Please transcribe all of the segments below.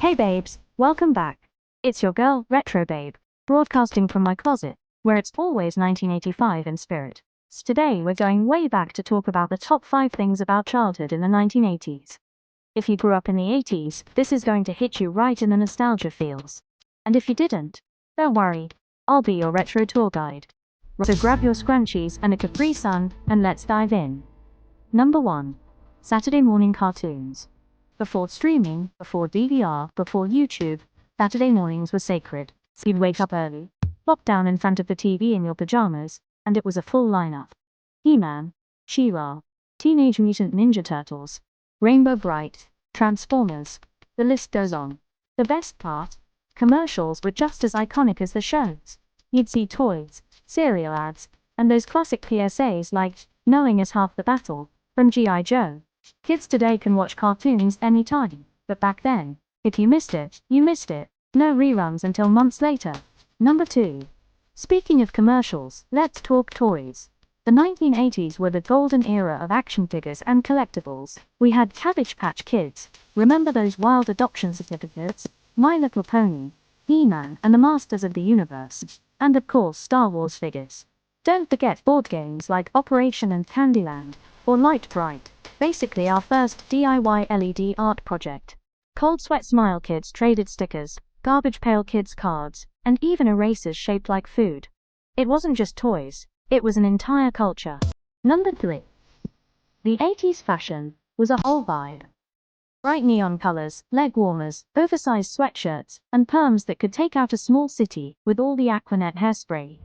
Hey babes, welcome back. It's your girl, Retro Babe, broadcasting from my closet, where it's always 1985 in spirit. So today we're going way back to talk about the top 5 things about childhood in the 1980s. If you grew up in the 80s, this is going to hit you right in the nostalgia feels. And if you didn't, don't worry, I'll be your retro tour guide. So grab your scrunchies and a Capri Sun, and let's dive in. Number 1. Saturday morning cartoons. Before streaming, before DVR, before YouTube, Saturday mornings were sacred. So you'd wake up early, plop down in front of the TV in your pajamas, and it was a full lineup. He-Man, She-Ra, Teenage Mutant Ninja Turtles, Rainbow Bright, Transformers, the list goes on. The best part? Commercials were just as iconic as the shows. You'd see toys, cereal ads, and those classic PSAs like, "Knowing is half the battle," from G.I. Joe. Kids today can watch cartoons anytime, but back then, if you missed it, you missed it. No reruns until months later. Number 2. Speaking of commercials, let's talk toys. The 1980s were the golden era of action figures and collectibles. We had Cabbage Patch Kids. Remember those wild adoption certificates? My Little Pony, He-Man, and the Masters of the Universe. And of course, Star Wars figures. Don't forget board games like Operation and Candyland, or Light Bright. Basically our first DIY LED art project. Cold Sweat Smile Kids traded stickers, Garbage Pail Kids cards, and even erasers shaped like food. It wasn't just toys, it was an entire culture. Number 3. The 80s fashion was a whole vibe. Bright neon colors, leg warmers, oversized sweatshirts, and perms that could take out a small city with all the Aquanet hairspray.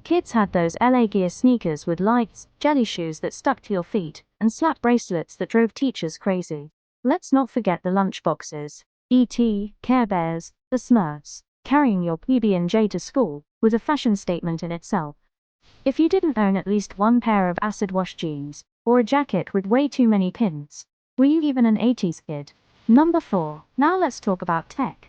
Kids had those LA Gear sneakers with lights, jelly shoes that stuck to your feet, and slap bracelets that drove teachers crazy. Let's not forget the lunchboxes. E.T., Care Bears, the Smurfs. Carrying your PB&J to school was a fashion statement in itself. If you didn't own at least one pair of acid wash jeans, or a jacket with way too many pins, were you even an 80s kid? Number 4. Now let's talk about tech.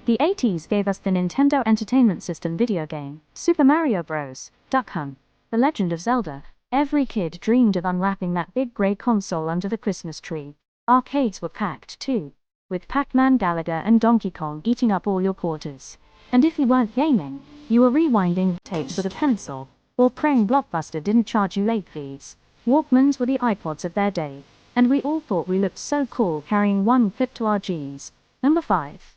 The 80s gave us the Nintendo Entertainment System video game, Super Mario Bros., Duck Hunt, The Legend of Zelda. Every kid dreamed of unwrapping that big grey console under the Christmas tree. Arcades were packed too, with Pac-Man, Gallagher, and Donkey Kong eating up all your quarters. And if you weren't gaming, you were rewinding tapes with a pencil, or praying Blockbuster didn't charge you late fees. Walkmans were the iPods of their day, and we all thought we looked so cool carrying one clip to our jeans. Number 5.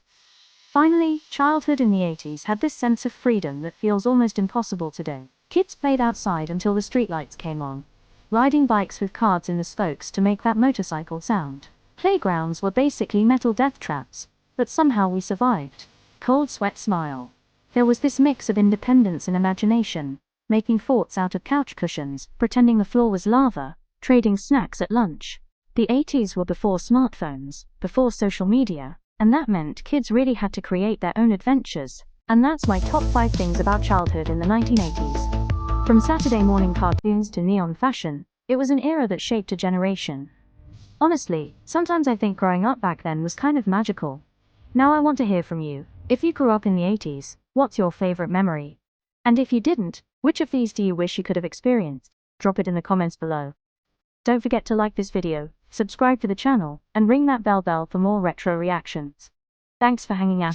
Finally, childhood in the 80s had this sense of freedom that feels almost impossible today. Kids played outside until the streetlights came on, riding bikes with cards in the spokes to make that motorcycle sound. Playgrounds were basically metal death traps, but somehow we survived. Cold Sweat Smile. There was this mix of independence and imagination, making forts out of couch cushions, pretending the floor was lava, trading snacks at lunch. The 80s were before smartphones, before social media, and that meant kids really had to create their own adventures. And that's my top 5 things about childhood in the 1980s. From Saturday morning cartoons to neon fashion, it was an era that shaped a generation. Honestly, sometimes I think growing up back then was kind of magical. Now I want to hear from you. If you grew up in the 80s, what's your favorite memory? And if you didn't, which of these do you wish you could have experienced? Drop it in the comments below. Don't forget to like this video, subscribe to the channel, and ring that bell for more retro reactions. Thanks for hanging out.